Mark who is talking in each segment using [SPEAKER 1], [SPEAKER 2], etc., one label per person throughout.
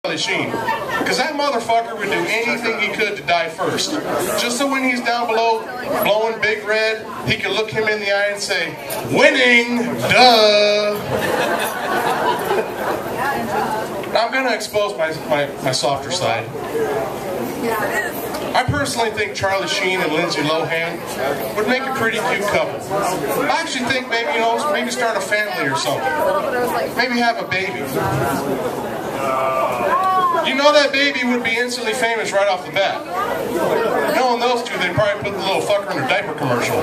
[SPEAKER 1] Charlie Sheen, because that motherfucker would do anything he could to die first, just so when he's down below blowing big red, he could look him in the eye and say, "Winning, duh." I'm going to expose my softer side. I personally think Charlie Sheen and Lindsay Lohan would make a pretty cute couple. I actually think maybe, you know, maybe start a family or something. Maybe have a baby. You know that baby would be instantly famous right off the bat. Knowing those two, they'd probably put the little fucker in a diaper commercial.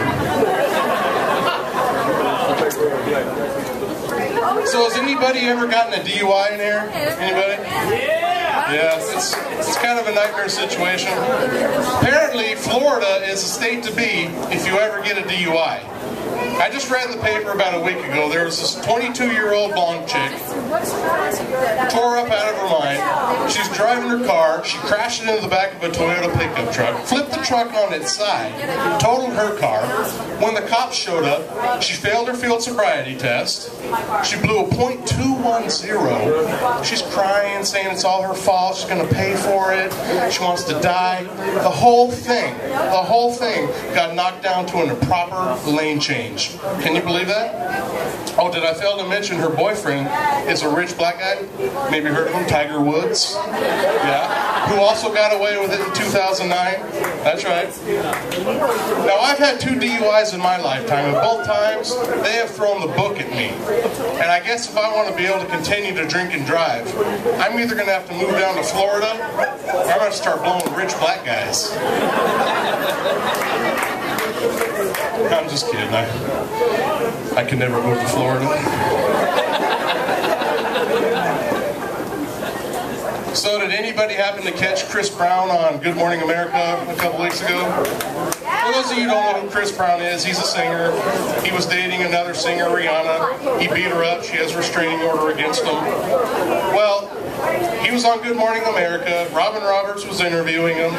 [SPEAKER 1] So has anybody ever gotten a DUI in here? Anybody? Yeah, it's kind of a nightmare situation. Apparently, Florida is a state to be if you ever get a DUI. I just read in the paper about a week ago, there was this 22-year-old blonde chick, tore up out of her mind. She's driving her car, she crashed into the back of a Toyota pickup truck, flipped the truck on its side, totaled her car. When the cops showed up, she failed her field sobriety test. She blew a .210. She's crying, saying it's all her fault, she's going to pay for it, she wants to die. The whole thing got knocked down to an improper lane change. Can you believe that? Oh, did I fail to mention her boyfriend is a rich black guy? Maybe heard of him, Tiger Woods? Yeah. Who also got away with it in 2009? That's right. Now, I've had 2 DUIs in my lifetime, and both times they have thrown the book at me. And I guess if I want to be able to continue to drink and drive, I'm either going to have to move down to Florida, or I'm going to start blowing rich black guys. I'm just kidding. I can never move to Florida. So did anybody happen to catch Chris Brown on Good Morning America a couple weeks ago? For those of you who don't know who Chris Brown is, he's a singer. He was dating another singer, Rihanna. He beat her up. She has a restraining order against him. Well, he was on Good Morning America. Robin Roberts was interviewing him,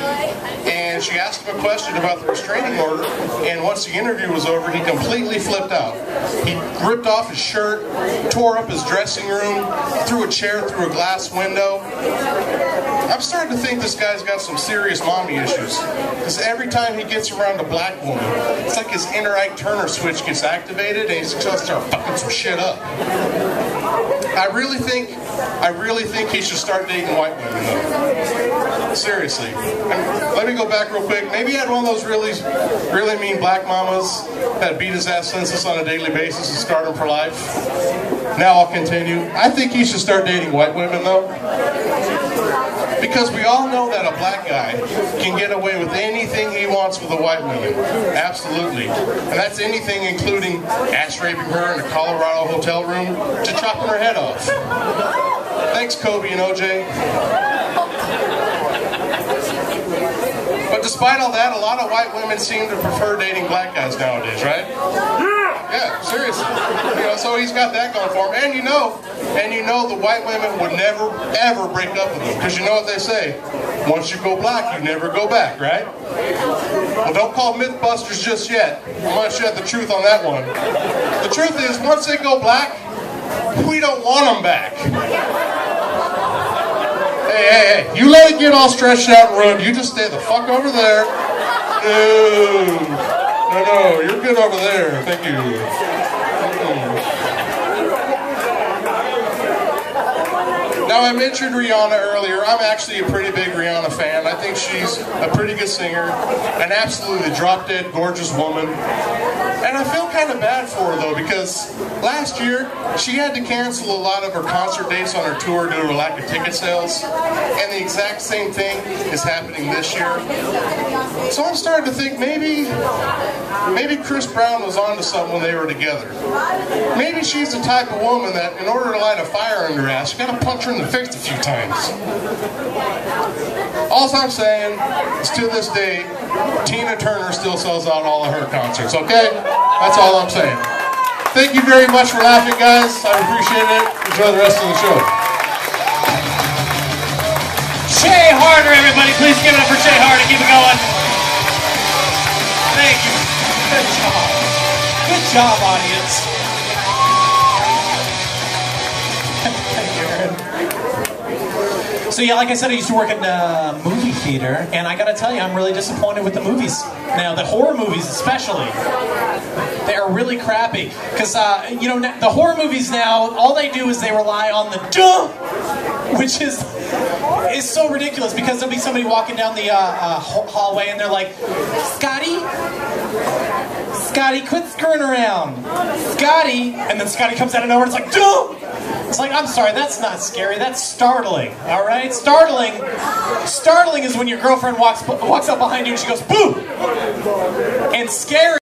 [SPEAKER 1] and she asked him a question about the restraining order, and once the interview was over, he completely flipped out. He ripped off his shirt, tore up his dressing room, threw a chair through a glass window. I'm starting to think this guy's got some serious mommy issues, because every time he gets around a black woman, it's like his inner Ike Turner switch gets activated, and he's just going to start fucking some shit up. I really think he should start dating white women, though. Seriously. And let me go back real quick. Maybe he had one of those really mean black mamas that beat his ass senseless on a daily basis and scarred him for life. Now I'll continue. I think he should start dating white women, though. Because we all know that a black guy can get away with anything he wants with a white woman. Absolutely. And that's anything including ass raping her in a Colorado hotel room to chopping her head off. Thanks, Kobe and OJ. But despite all that, a lot of white women seem to prefer dating black guys nowadays, right? Yeah, seriously. You know, so he's got that going for him. And you know the white women would never, ever break up with him. Because you know what they say, once you go black, you never go back, right? Well, don't call Mythbusters just yet. I'm going to shed the truth on that one. The truth is, once they go black, we don't want them back. Hey, you let it get all stretched out and ruined. You just stay the fuck over there. No, you're good over there. Thank you. Now, I mentioned Rihanna earlier. I'm actually a pretty big Rihanna fan. I think she's a pretty good singer, an absolutely drop-dead gorgeous woman. And I feel kind of bad for her, though, because last year, she had to cancel a lot of her concert dates on her tour due to a lack of ticket sales. And the exact same thing is happening this year. So I'm starting to think maybe Chris Brown was onto something when they were together. Maybe she's the type of woman that, in order to light a fire under her ass, you gotta punch her in the face a few times. All I'm saying is, to this day, Tina Turner still sells out all of her concerts, okay? That's all I'm saying. Thank you very much for laughing, guys. I appreciate it. Enjoy the rest of the show.
[SPEAKER 2] Shay Harder, everybody. Please give it up for Shay Harder. Keep it going. Thank you. Good job. Good job, audience. Thank you, Aaron.
[SPEAKER 3] So yeah, like I said, I used to work at a movie theater, and I gotta tell you, I'm really disappointed with the movies now. The horror movies, especially, they are really crappy. Because you know, the horror movies now, all they do is they rely on the duh, which is so ridiculous. Because there'll be somebody walking down the hallway, and they're like, Scotty, quit screwing around, Scotty, and then Scotty comes out of nowhere. It's like duh. It's like, I'm sorry, that's not scary, that's startling, all right? Startling is when your girlfriend walks up behind you and she goes, boo! And scary